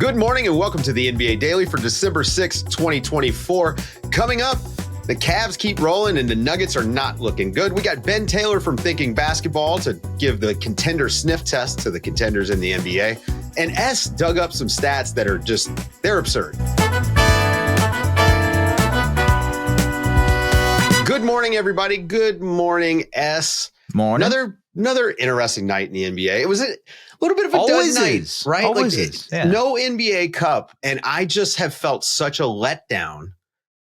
Good morning and welcome to the NBA Daily for December 6, 2024. Coming up, the Cavs keep rolling and the Nuggets are not looking good. We got Ben Taylor from Thinking Basketball to give the contender sniff test to the contenders in the NBA. And S dug up some stats that are they're absurd. Good morning, everybody. Good morning, S. Morning. Another interesting night in the NBA. It was a little bit of a Always dud night, is. right? Always like is. Yeah. No NBA Cup, and I just have felt such a letdown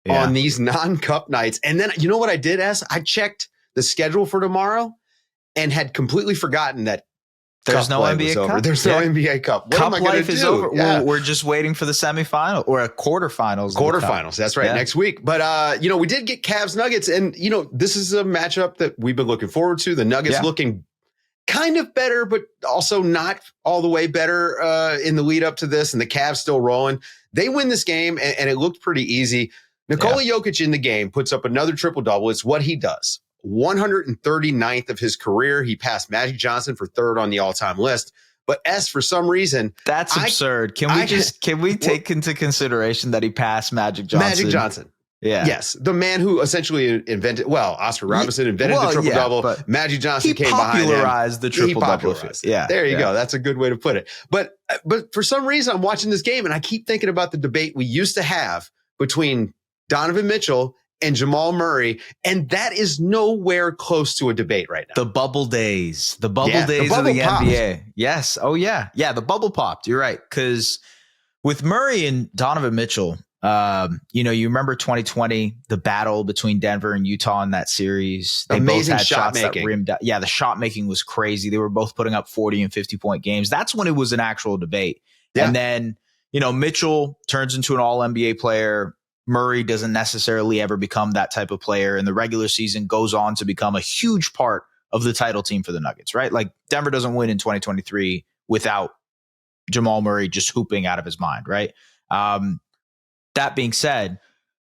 on these non-Cup nights. And then, you know what I did, S? I checked the schedule for tomorrow and had completely forgotten that there's no NBA Cup. There's no NBA Cup. What Cup am I going to do? Is over. Yeah. We're just waiting for the semifinal or quarterfinals. Quarterfinals. That's right. Yeah. Next week. But, we did get Cavs Nuggets. And, this is a matchup that we've been looking forward to. The Nuggets looking kind of better, but also not all the way better in the lead up to this. And the Cavs still rolling. They win this game, and it looked pretty easy. Nikola Jokić in the game puts up another triple-double. It's what he does. 139th of his career. He passed Magic Johnson for third on the all-time list. But S, for some reason, that's absurd. Can we take into consideration that he passed Magic Johnson? Magic Johnson. Yeah. Yes. The man who essentially invented, Oscar Robertson invented the triple-double. Magic Johnson came behind him. He popularized the triple-double. Yeah. There you go. That's a good way to put it. But for some reason, I'm watching this game and I keep thinking about the debate we used to have between Donovan Mitchell and Jamal Murray, and that is nowhere close to a debate right now. The bubble days. The bubble days of the popped. NBA. Yes. Oh, yeah. Yeah, the bubble popped. You're right. Because with Murray and Donovan Mitchell, you remember 2020, the battle between Denver and Utah in that series. They Amazing both had shot shots making. that rimmed out. Yeah, the shot making was crazy. They were both putting up 40 and 50-point games. That's when it was an actual debate. Yeah. And then, Mitchell turns into an all-NBA player. Murray doesn't necessarily ever become that type of player. In the regular season, goes on to become a huge part of the title team for the Nuggets, right? Like Denver doesn't win in 2023 without Jamal Murray just hooping out of his mind, right? That being said,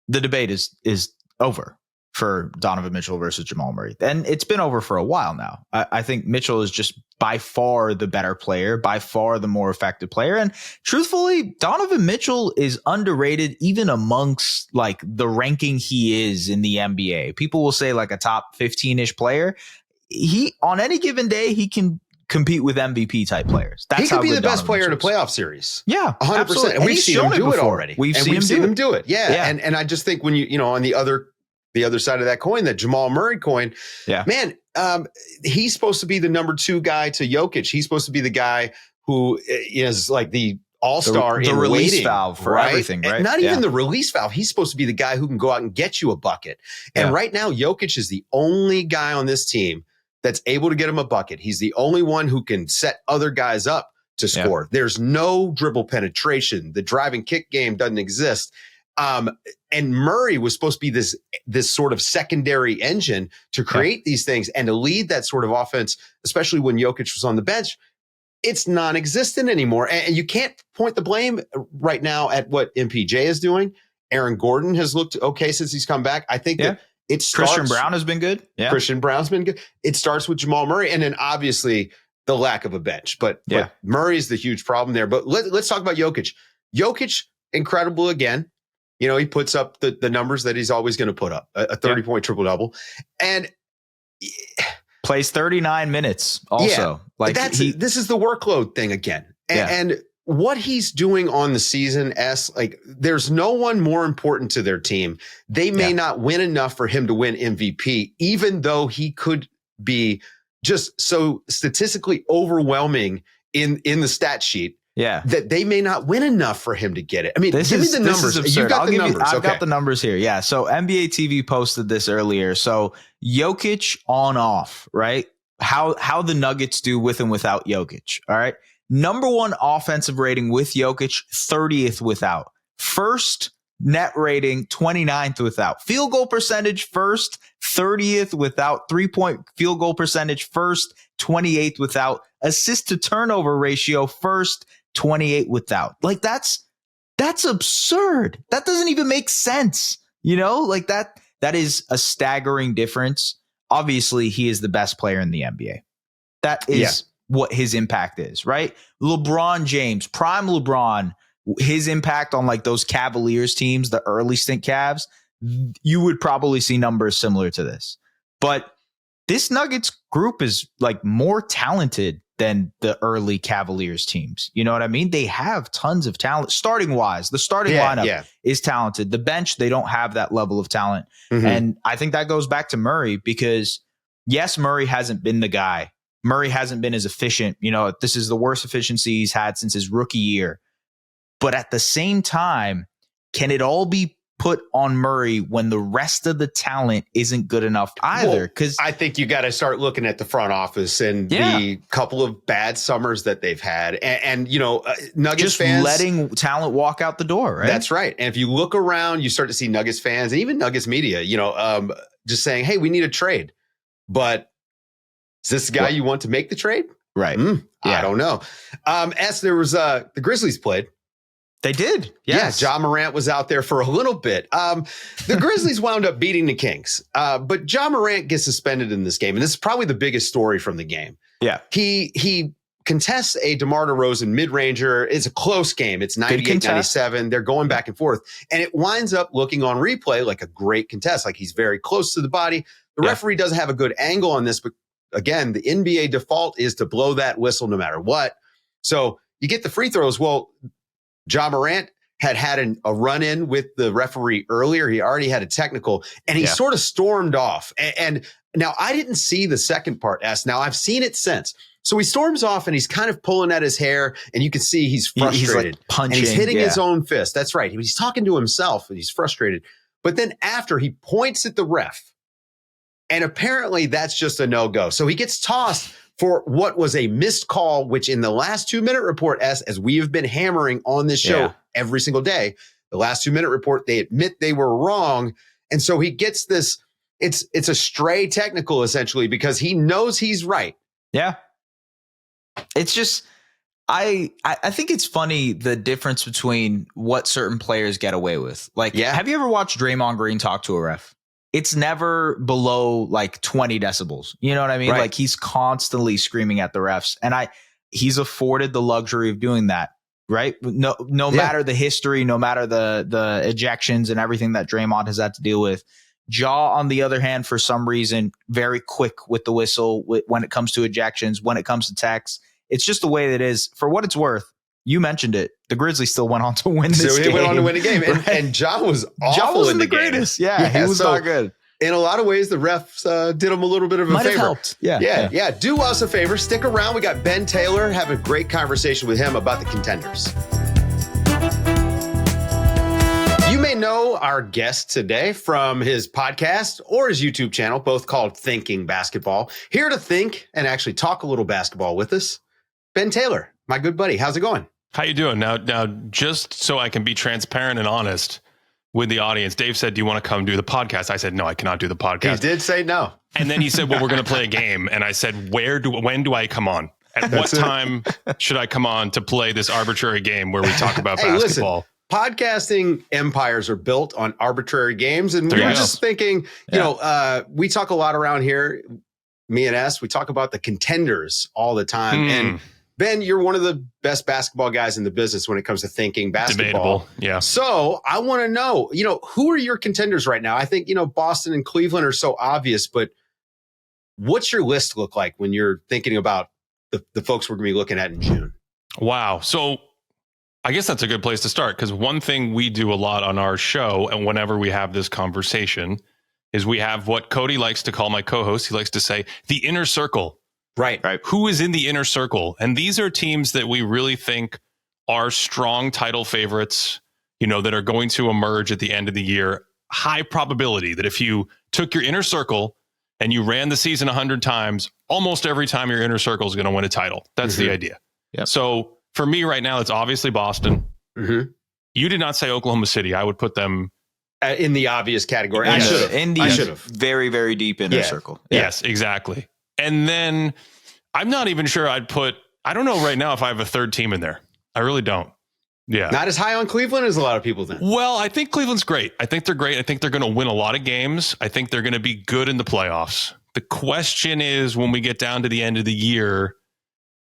the debate is over for Donovan Mitchell versus Jamal Murray. And it's been over for a while now. I think Mitchell is just by far the better player, by far the more effective player. And truthfully, Donovan Mitchell is underrated even amongst like the ranking he is in the NBA. People will say like a top 15-ish player. He, on any given day, he can compete with MVP type players. That's he could be the best player Mitchell's. in a playoff series. Yeah, 100%. And we've seen him do it already. We've seen him do it. Yeah. And I just think when on the other side of that coin, that Jamal Murray coin, man, he's supposed to be the number 2 guy to Jokić. He's supposed to be the guy who is like the all-star the in release waiting, valve for everything, right? And not even the release valve. He's supposed to be the guy who can go out and get you a bucket. And right now, Jokić is the only guy on this team that's able to get him a bucket. He's the only one who can set other guys up to score. Yeah. There's no dribble penetration. The driving kick game doesn't exist. And Murray was supposed to be this sort of secondary engine to create these things and to lead that sort of offense, especially when Jokić was on the bench. It's non-existent anymore. And you can't point the blame right now at what MPJ is doing. Aaron Gordon has looked okay since he's come back. I think that it starts. Christian Brown has been good. Yeah. Christian Brown's been good. It starts with Jamal Murray and then obviously the lack of a bench. But Murray's the huge problem there. But let's talk about Jokić. Jokić, incredible again. He puts up the numbers that he's always going to put up, a 30-point triple-double. And plays 39 minutes also. This is the workload thing again. And what he's doing on the season, there's no one more important to their team. They may not win enough for him to win MVP, even though he could be just so statistically overwhelming in the stat sheet. Yeah, that they may not win enough for him to get it. I mean, give me the numbers. You've got the numbers. I've got the numbers here. Yeah. So NBA TV posted this earlier. So Jokić on off, right? How the Nuggets do with and without Jokić. All right. Number 1 offensive rating with Jokić, 30th without. First net rating, 29th without. Field goal percentage, first, 30th without. 3-point field goal percentage, first, 28th without. Assist to turnover ratio, first, 28 without. Like that's absurd. That doesn't even make sense. Like that is a staggering difference. Obviously, he is the best player in the NBA. That is what his impact is, right? LeBron James, prime LeBron, his impact on like those Cavaliers teams, the early stint Cavs, you would probably see numbers similar to this. But this Nuggets group is like more talented than the early Cavaliers teams. You know what I mean? They have tons of talent starting wise. The starting lineup is talented. The bench, they don't have that level of talent. And I think that goes back to Murray because yes, Murray hasn't been the guy. Murray hasn't been as efficient. You know, this is the worst efficiency he's had since his rookie year. But at the same time, can it all be put on Murray when the rest of the talent isn't good enough either? Because I think you got to start looking at the front office and the couple of bad summers that they've had. And you know, Nuggets just fans letting talent walk out the door, right? That's right. And if you look around, you start to see Nuggets fans and even Nuggets media, you know, just saying, hey, we need a trade. But is this the guy you want to make the trade? Right. I don't know. As there was the Grizzlies played. They did. Yes. Yeah, Ja Morant was out there for a little bit. The Grizzlies wound up beating the Kings, but Ja Morant gets suspended in this game. And this is probably the biggest story from the game. Yeah. He contests a DeMar DeRozan mid-ranger. It's a close game. It's 98-97. They're going back and forth. And it winds up looking on replay like a great contest. Like he's very close to the body. The referee doesn't have a good angle on this, but again, the NBA default is to blow that whistle no matter what. So you get the free throws. Well, Ja Morant had a run-in with the referee earlier. He already had a technical, and he sort of stormed off. And now I didn't see the second part, S. Now I've seen it since. So he storms off, and he's kind of pulling at his hair, and you can see he's frustrated. He's like punching. And he's hitting his own fist. That's right. He's talking to himself, and he's frustrated. But then after, he points at the ref, and apparently that's just a no-go. So he gets tossed for what was a missed call, which in the last 2-minute report, as we have been hammering on this show every single day, the last 2-minute report, they admit they were wrong. And so he gets this, it's a stray technical essentially because he knows he's right. Yeah. It's just, I think it's funny the difference between what certain players get away with. Like, have you ever watched Draymond Green talk to a ref? It's never below like 20 decibels. You know what I mean? Right. Like he's constantly screaming at the refs, and he's afforded the luxury of doing that, right? No matter the history, no matter the ejections and everything that Draymond has had to deal with. Ja, on the other hand, for some reason, very quick with the whistle when it comes to ejections, when it comes to techs. It's just the way that it is. For what it's worth, you mentioned it. The Grizzlies still went on to win this game. He went on to win a game. And Ja was awful. Ja wasn't in the greatest. Yeah, he was not good. In a lot of ways, the refs did him a little bit of a favor. Have helped. Yeah. Do us a favor. Stick around. We got Ben Taylor. Have a great conversation with him about the contenders. You may know our guest today from his podcast or his YouTube channel, both called Thinking Basketball. Here to think and actually talk a little basketball with us, Ben Taylor, my good buddy. How's it going? How you doing? Now, just so I can be transparent and honest with the audience, Dave said, do you want to come do the podcast? I said, no, I cannot do the podcast. He did say no. And then he said, well, we're going to play a game. And I said, when do I come on? At what time should I come on to play this arbitrary game where we talk about basketball? Listen, podcasting empires are built on arbitrary games. And we were just thinking, you know, we talk a lot around here, me and S, we talk about the contenders all the time. And Ben, you're one of the best basketball guys in the business when it comes to thinking basketball. Debatable, yeah. So I want to know, you know, who are your contenders right now? I think, you know, Boston and Cleveland are so obvious, but what's your list look like when you're thinking about the folks we're going to be looking at in June? Wow. So I guess that's a good place to start, because one thing we do a lot on our show, and whenever we have this conversation, is we have what Cody likes to call, my co-host, he likes to say, the inner circle. Right. Who is in the inner circle? And these are teams that we really think are strong title favorites, you know, that are going to emerge at the end of the year. High probability that if you took your inner circle and you ran the season 100 times, almost every time your inner circle is going to win a title. That's the idea. Yep. So for me right now, it's obviously Boston. You did not say Oklahoma City. I would put them in the obvious category. I should have. Very, very deep inner circle. Yeah. Yes, exactly. And then I'm not even sure I don't know right now if I have a third team in there. I really don't. Yeah. Not as high on Cleveland as a lot of people think. Well, I think Cleveland's great. I think they're great. I think they're going to win a lot of games. I think they're going to be good in the playoffs. The question is, when we get down to the end of the year,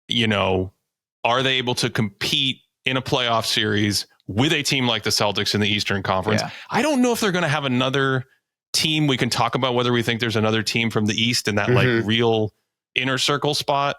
you know, are they able to compete in a playoff series with a team like the Celtics in the Eastern Conference. Yeah. I don't know if they're going to have another team. We can talk about whether we think there's another team from the East in that like real inner circle spot.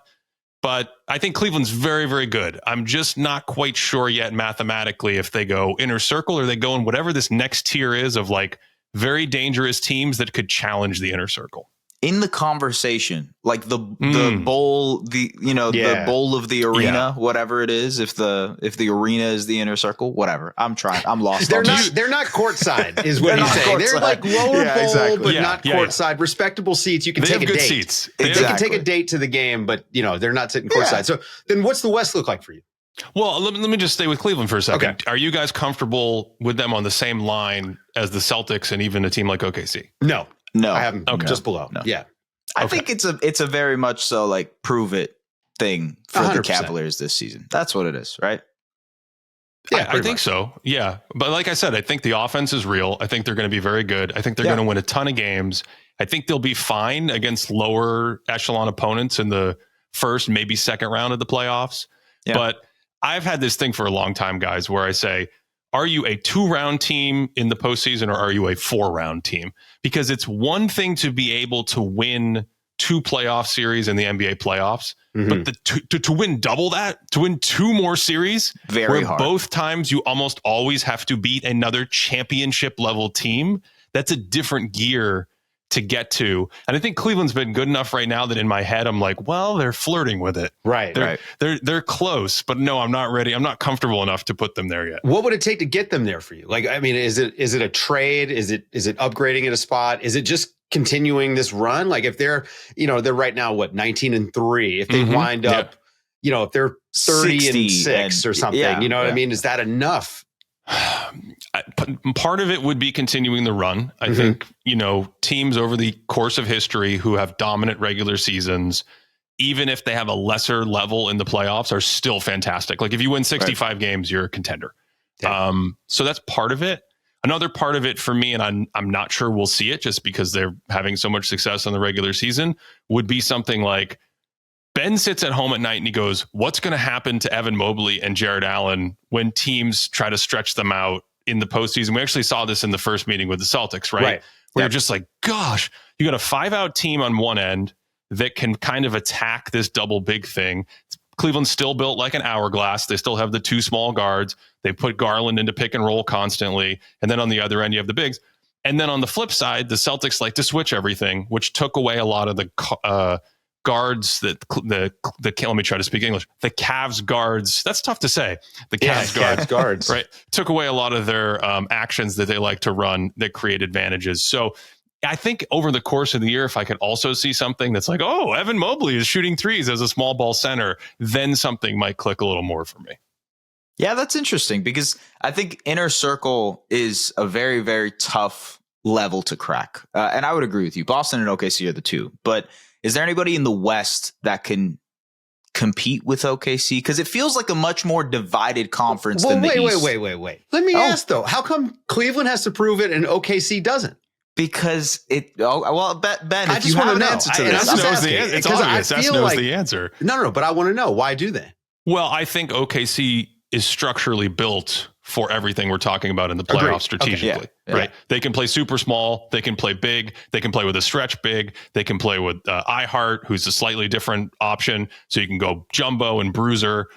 But I think Cleveland's very, very good. I'm just not quite sure yet mathematically if they go inner circle or they go in whatever this next tier is of like very dangerous teams that could challenge the inner circle. In the conversation, like the bowl, the bowl of the arena, whatever it is, if the arena is the inner circle, whatever. I'm lost. They're not courtside, is what he's saying. They're like lower bowl, but not courtside. Respectable seats. You can take a date. Seats. They can take a date to the game, but they're not sitting courtside. So then, what's the West look like for you? Well, let me just stay with Cleveland for a second. Okay. Are you guys comfortable with them on the same line as the Celtics and even a team like OKC? No. I haven't. Okay. Just below. No. Yeah. I think it's a very much so like prove it thing for 100%. The Cavaliers this season. That's what it is, right? Yeah, I think so. Yeah. But like I said, I think the offense is real. I think they're going to be very good. I think they're going to win a ton of games. I think they'll be fine against lower echelon opponents in the first, maybe second round of the playoffs. Yeah. But I've had this thing for a long time, guys, where I say, are you a 2-round team in the postseason or are you a 4-round team? Because it's one thing to be able to win 2 playoff series in the NBA playoffs, but to win double that, to win 2 more series, very hard. Both times you almost always have to beat another championship level team. That's a different gear to get to. And I think Cleveland's been good enough right now that in my head, I'm like, well, they're flirting with it. Right. They're close, but no, I'm not ready. I'm not comfortable enough to put them there yet. What would it take to get them there for you? Like, I mean, is it a trade? Is it upgrading at a spot? Is it just continuing this run? Like if they're right now, 19-3, if they wind up, if they're 30-6 or something, what I mean? Is that enough? Part of it would be continuing the run. I think, teams over the course of history who have dominant regular seasons, even if they have a lesser level in the playoffs, are still fantastic. Like if you win 65 games, you're a contender. Yeah. So that's part of it. Another part of it for me, and I'm not sure we'll see it just because they're having so much success in the regular season, would be something like Ben sits at home at night and he goes, what's going to happen to Evan Mobley and Jared Allen when teams try to stretch them out in the postseason? We actually saw this in the first meeting with the Celtics, right? Where you're just like, gosh, you got a 5-out team on one end that can kind of attack this double big thing. Cleveland's still built like an hourglass. They still have the 2 small guards. They put Garland into pick and roll constantly. And then on the other end, you have the bigs. And then on the flip side, the Celtics like to switch everything, which took away a lot of the guards that let me try to speak English. The Cavs guards. That's tough to say. The Cavs guards, right? Took away a lot of their actions that they like to run that create advantages. So I think over the course of the year, if I could also see something that's like, oh, Evan Mobley is shooting threes as a small ball center, then something might click a little more for me. Yeah, that's interesting because I think inner circle is a very, very tough level to crack. And I would agree with you. Boston and OKC are the 2, but is there anybody in the West that can compete with OKC? Because it feels like a much more divided conference than the East. Wait. Let me ask, though. How come Cleveland has to prove it and OKC doesn't? Because Ben, I if you have an answer to this. It's obvious. That's knows the answer. No, but I want to know. Why do they? Well, I think OKC is structurally built for everything we're talking about in the playoffs strategically, right? They can play super small. They can play big. They can play with a stretch big. They can play with iHeart, who's a slightly different option. So you can go jumbo and bruiser,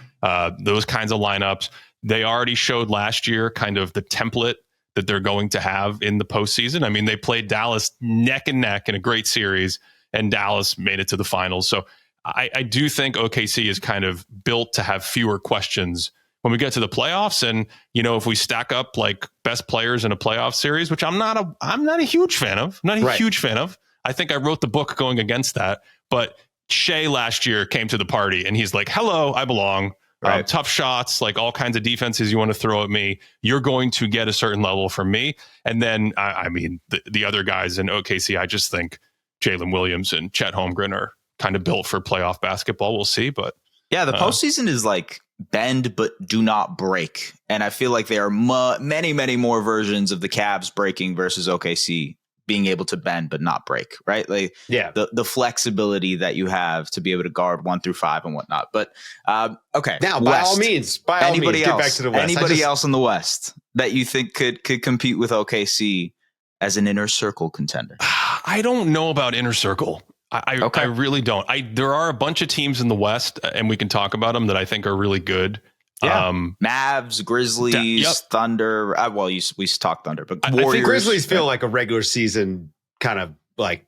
those kinds of lineups. They already showed last year kind of the template that they're going to have in the postseason. I mean, they played Dallas neck and neck in a great series, and Dallas made it to the finals. So I do think OKC is kind of built to have fewer questions when we get to the playoffs. And, if we stack up like best players in a playoff series, which I'm not a huge fan of, huge fan of. I think I wrote the book going against that, but Shea last year came to the party and he's like, hello, I belong. Right. Tough shots, like all kinds of defenses you want to throw at me. You're going to get a certain level from me. And then, the other guys in OKC, I just think Jalen Williams and Chet Holmgren are kind of built for playoff basketball. We'll see. But yeah, the postseason is like bend but do not break. And I feel like there are many, many more versions of the Cavs breaking versus OKC being able to bend but not break, right? Like the flexibility that you have to be able to guard 1 through 5 and whatnot. But okay, now by all means, get back to the West. Anybody else in the West that you think could compete with OKC as an inner circle contender? I don't know about inner circle. I really don't. There are a bunch of teams in the West, and we can talk about them that I think are really good. Yeah. Mavs, Grizzlies, Thunder. We talked Thunder, but Warriors. I think Grizzlies feel like a regular season kind of like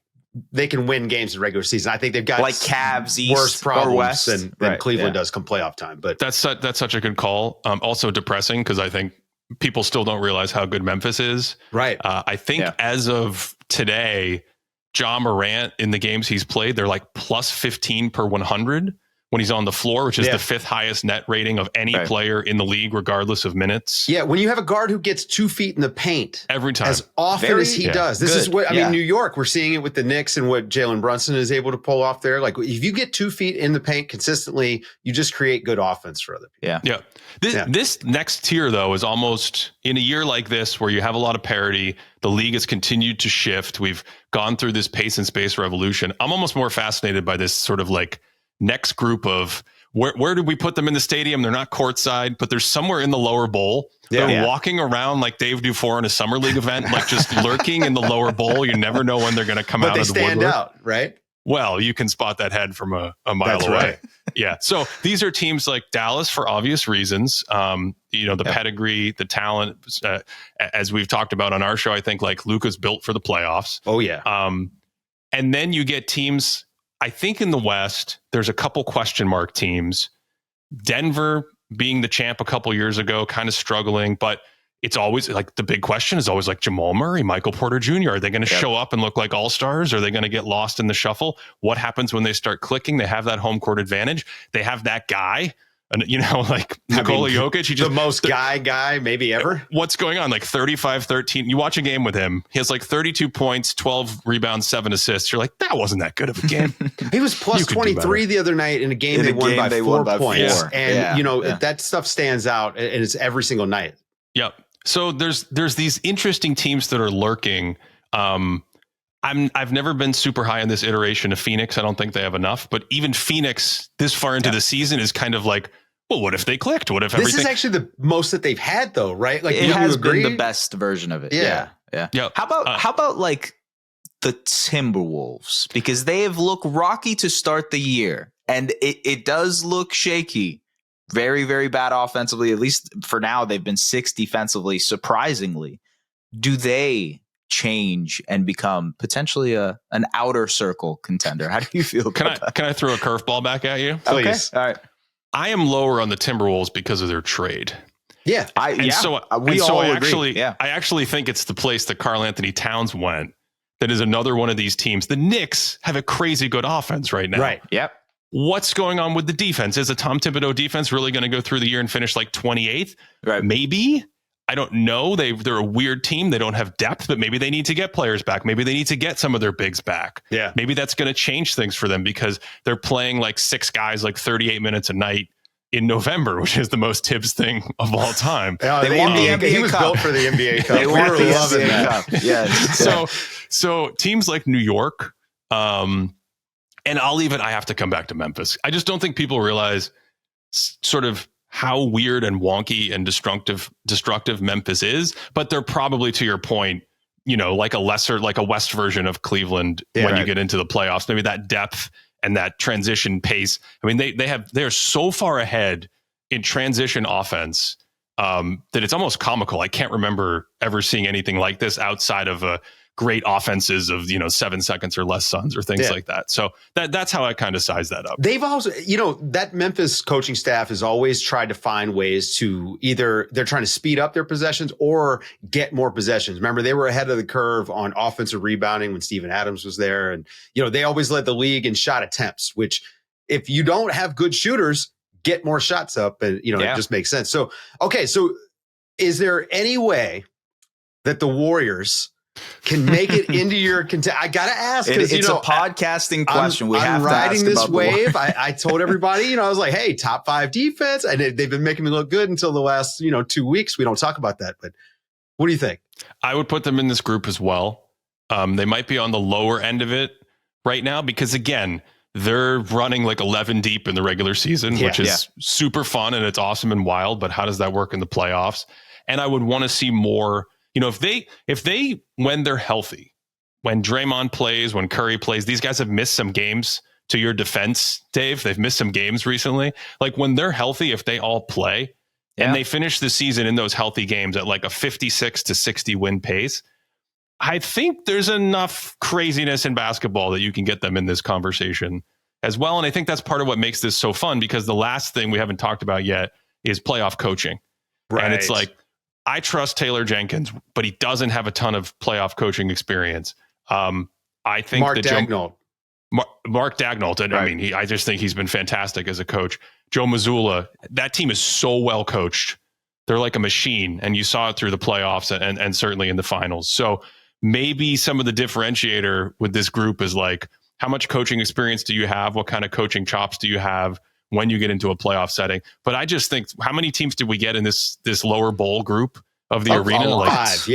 they can win games in regular season. I think they've got like Cavs East worse problems or West than Cleveland does come playoff time. But that's such a good call. Also depressing because I think people still don't realize how good Memphis is. Right. I think as of today, Ja Morant in the games he's played, they're like plus 15 per 100. When he's on the floor, which is the 5th highest net rating of any player in the league, regardless of minutes. Yeah, when you have a guard who gets 2 feet in the paint every time, as often as he does. This is what I mean. New York, we're seeing it with the Knicks and what Jalen Brunson is able to pull off there. Like if you get 2 feet in the paint consistently, you just create good offense for other people. This next tier, though, is almost in a year like this where you have a lot of parity. The league has continued to shift. We've gone through this pace and space revolution. I'm almost more fascinated by this sort of like next group of where did we put them in the stadium? They're not courtside, but they're somewhere in the lower bowl. They're walking around like Dave DuFour in a summer league event, like just lurking in the lower bowl. You never know when they're going to come out of the woodwork. But they stand out, right? Well, you can spot that head from a mile away. Right. Yeah. So these are teams like Dallas for obvious reasons. The pedigree, the talent, as we've talked about on our show, I think like Luka's built for the playoffs. Oh yeah. And then you get teams, I think in the West, there's a couple question mark teams. Denver being the champ a couple years ago, kind of struggling, but it's always like the big question is always like Jamal Murray, Michael Porter Jr. Are they going to show up and look like all-stars? Are they going to get lost in the shuffle? What happens when they start clicking? They have that home court advantage. They have that guy. And, like Nikola Jokić, he just the most guy maybe ever. What's going on? Like 35-13. You watch a game with him. He has like 32 points, 12 rebounds, 7 assists. You're like, that wasn't that good of a game. He was plus 23 the other night in a game they won by 4 points. Yeah. And that stuff stands out, and it's every single night. Yep. So there's these interesting teams that are lurking. I've never been super high on this iteration of Phoenix. I don't think they have enough, but even Phoenix this far into the season is kind of like, well, what if they clicked? What if everything? This is actually the most that they've had, though, right? Like it has been the best version of it. Yeah. How about like the Timberwolves? Because they have looked rocky to start the year, and it does look shaky. Very, very bad offensively. At least for now, they've been 6th defensively. Surprisingly, do they change and become potentially an outer circle contender? How do you feel about that? Can I throw a curveball back at you? Please. Okay. All right. I am lower on the Timberwolves because of their trade. Yeah. I actually think it's the place that Karl Anthony Towns went that is another one of these teams. The Knicks have a crazy good offense right now. Right. Yep. What's going on with the defense? Is a Tom Thibodeau defense really going to go through the year and finish like 28th? Right. Maybe. I don't know. They're a weird team. They don't have depth, but maybe they need to get players back. Maybe they need to get some of their bigs back. Yeah. Maybe that's going to change things for them because they're playing like 6 guys like 38 minutes a night in November, which is the most Tibbs thing of all time. They want the NBA He was Cup. built for the NBA Cup. They want the NBA Cup. Yes. So teams like New York, and I have to come back to Memphis. I just don't think people realize sort of how weird and wonky and destructive Memphis is, but they're probably, to your point, like a West version of Cleveland when you get into the playoffs. Maybe that depth and that transition pace. I mean, they're so far ahead in transition offense that it's almost comical. I can't remember ever seeing anything like this outside of great offenses of 7 seconds or less Suns or things like that. So that's how I kind of size that up. They've also, that Memphis coaching staff has always tried to find ways to either they're trying to speed up their possessions or get more possessions. Remember, they were ahead of the curve on offensive rebounding when Steven Adams was there, and they always led the league in shot attempts. Which, if you don't have good shooters, get more shots up, and it just makes sense. So so is there any way that the Warriors can make it into your I gotta ask because it's a podcasting question. I'm riding this wave. I told everybody, I was like, hey, top 5 defense, and they've been making me look good until the last 2 weeks. We don't talk about that, but what do you think? I would put them in this group as well. They might be on the lower end of it right now because, again, they're running like 11 deep in the regular season, which is super fun and it's awesome and wild. But how does that work in the playoffs? And I would want to see more, if they, when they're healthy, when Draymond plays, when Curry plays, these guys have missed some games. To your defense, Dave, they've missed some games recently. Like when they're healthy, if they all play and they finish the season in those healthy games at like a 56 to 60 win pace, I think there's enough craziness in basketball that you can get them in this conversation as well. And I think that's part of what makes this so fun, because the last thing we haven't talked about yet is playoff coaching. Right. And it's like, I trust Taylor Jenkins, but he doesn't have a ton of playoff coaching experience. I think Mark Daigneault. Mark Daigneault, and right. I just think he's been fantastic as a coach. Joe Mazzulla, that team is so well coached. They're like a machine, and you saw it through the playoffs and certainly in the finals. So maybe some of the differentiator with this group is like, how much coaching experience do you have? What kind of coaching chops do you have when you get into a playoff setting? But I just think, how many teams did we get in this lower bowl group of the arena? Like 5,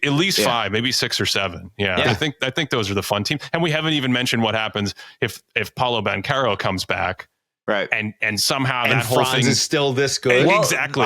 at least 5, maybe 6 or 7. I think those are the fun teams. And we haven't even mentioned what happens if Paolo Banchero comes back, right? And somehow that whole Franz thing is still this good. Well, exactly.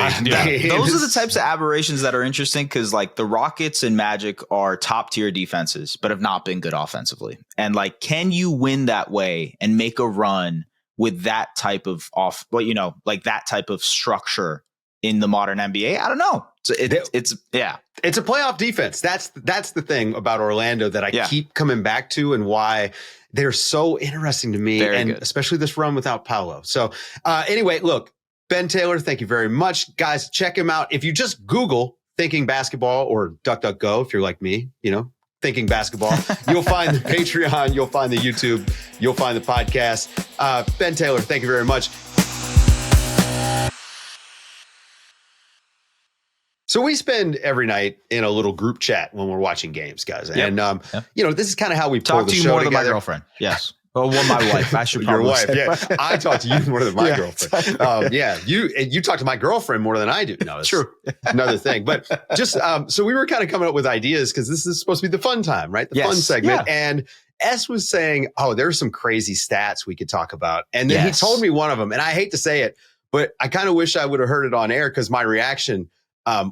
Those are the types of aberrations that are interesting, because like the Rockets and Magic are top tier defenses, but have not been good offensively. And like, can you win that way and make a run with that type of that type of structure in the modern NBA? I don't know. So it's a playoff defense. That's the thing about Orlando that I keep coming back to, and why they're so interesting to me. Very good. Especially this run without Paolo. So anyway, look, Ben Taylor, thank you very much, guys. Check him out. If you just Google Thinking Basketball or DuckDuckGo, if you're like me, Thinking Basketball, you'll find the Patreon, you'll find the YouTube, you'll find the podcast. Ben Taylor, thank you very much. So we spend every night in a little group chat when we're watching games, guys. And, this is kind of how we pull the show together. Talk to you more than my girlfriend. Yes. Well, my wife. I should probably say. Your wife, I talk to you more than my girlfriend. You talk to my girlfriend more than I do. No, it's true. Another thing. But just, so we were kind of coming up with ideas, because this is supposed to be the fun time, right? The fun segment. Yeah. And S was saying, there's some crazy stats we could talk about. And then he told me one of them, and I hate to say it, but I kind of wish I would have heard it on air, because my reaction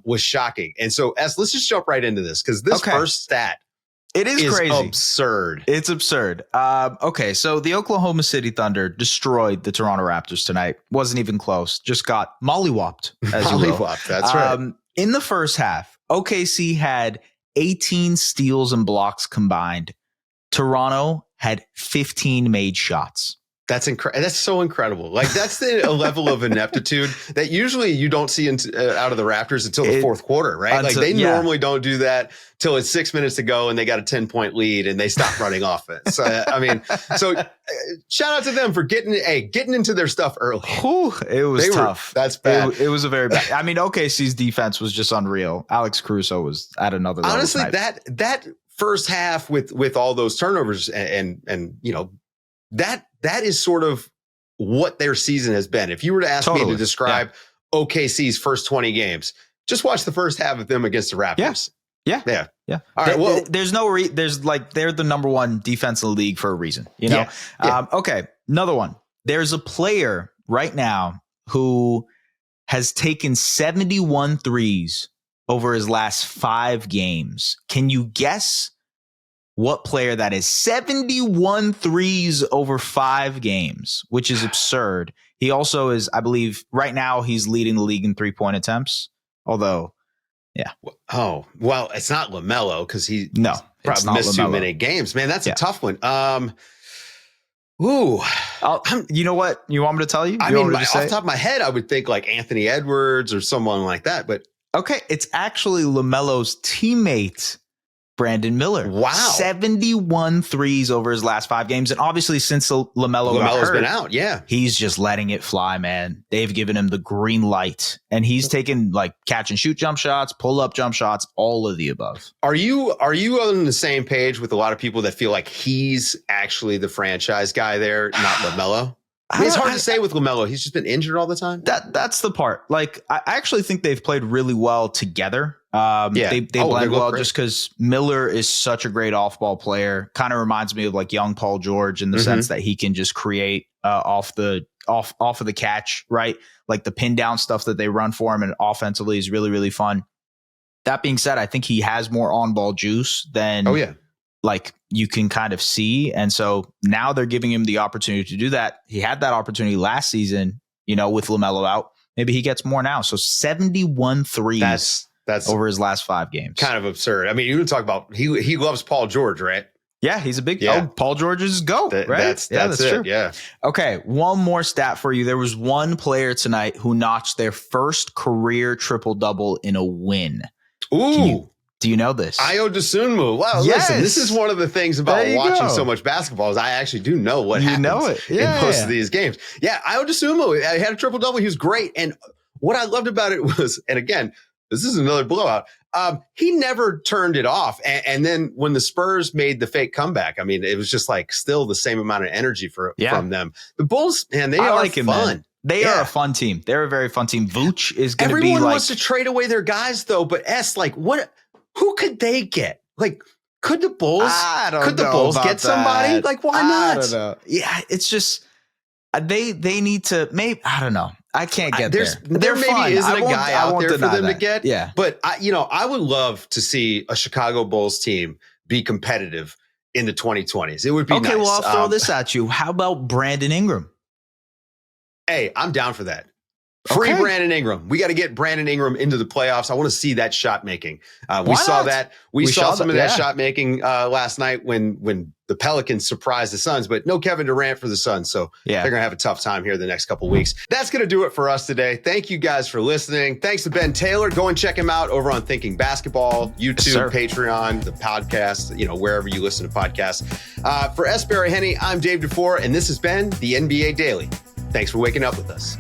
was shocking. And so, S, let's just jump right into this, because this first stat is crazy. Absurd. It's absurd. So the Oklahoma City Thunder destroyed the Toronto Raptors tonight. Wasn't even close. Just got mollywopped, as you will. Mollywopped, that's right. In the first half, OKC had 18 steals and blocks combined. Toronto had 15 made shots. That's That's so incredible. Like, that's a level of ineptitude that usually you don't see out of the Raptors until the fourth quarter, right? Like, they normally don't do that till it's 6 minutes to go and they got a 10-point lead and they stop running offense. Shout out to them for getting into their stuff early. It was tough. That's bad. It was a very bad. I mean, OKC's defense was just unreal. Alex Caruso was at another level. Honestly, that first half with all those turnovers and that is sort of what their season has been. If you were to ask me to describe OKC's first 20 games, just watch the first half of them against the Raptors. Yeah. All right. Well, they're the number one defense in the league for a reason. Okay. Another one. There's a player right now who has taken 71 threes over his last 5 games. Can you guess what player that is? 71 threes over 5 games, which is absurd. He also is, I believe, right now he's leading the league in 3-point attempts. Although, Oh, well, it's not LaMelo, because he probably missed too many games. Man, that's a tough one. You know what? You want me to tell you? Off the top of my head, I would think like Anthony Edwards or someone like that. But okay, it's actually LaMelo's teammate, Brandon Miller. Wow. 71 threes over his last 5 games. And obviously, since LaMelo's been out, he's just letting it fly, man. They've given him the green light. And he's taken like catch and shoot jump shots, pull up jump shots, all of the above. Are you on the same page with a lot of people that feel like he's actually the franchise guy there, not LaMelo? It's hard to say with LaMelo. He's just been injured all the time. That's the part. Like, I actually think they've played really well together. They blend well just because Miller is such a great off-ball player. Kind of reminds me of like young Paul George in the sense that he can just create off of the catch, right? Like the pin down stuff that they run for him and offensively is really, really fun. That being said, I think he has more on-ball juice than like you can kind of see. And so now they're giving him the opportunity to do that. He had that opportunity last season, with LaMelo out. Maybe he gets more now. So 71 threes. That's over his last 5 games. Kind of absurd. I mean, you talk about he loves Paul George, right? Yeah, he's a big Paul George's GOAT, right? That's true. Yeah. Okay, one more stat for you. There was one player tonight who notched their first career triple-double in a win. Ooh. Do you know this? Ayo Dosunmu. Wow, listen, this is one of the things about watching so much basketball is I actually do know what happens in most of these games. Yeah, Ayo Dosunmu had a triple-double. He was great. And what I loved about it was, and again, this is another blowout. He never turned it off. And then when the Spurs made the fake comeback, I mean, it was just like still the same amount of energy from them. The Bulls, man, they are like fun. Man. They are a fun team. They're a very fun team. Vooch is going to be like. Everyone wants to trade away their guys, though. But who could they get? Like, could the Bulls? Get somebody? That. Like, why not? I don't know. Yeah, it's just they need to. Maybe I don't know. I can't get there. There maybe isn't a guy out there for them to get. Yeah. But I would love to see a Chicago Bulls team be competitive in the 2020s. It would be nice. Okay, well, I'll throw this at you. How about Brandon Ingram? Hey, I'm down for that. Free Brandon Ingram. We got to get Brandon Ingram into the playoffs. I want to see that shot making. We saw that. We saw some of that shot making last night when the Pelicans surprised the Suns, but no Kevin Durant for the Suns. So they're going to have a tough time here the next couple of weeks. That's going to do it for us today. Thank you guys for listening. Thanks to Ben Taylor. Go and check him out over on Thinking Basketball, YouTube, Patreon, the podcast, wherever you listen to podcasts. For Es Baraheni, I'm Dave DuFour, and this has been the NBA Daily. Thanks for waking up with us.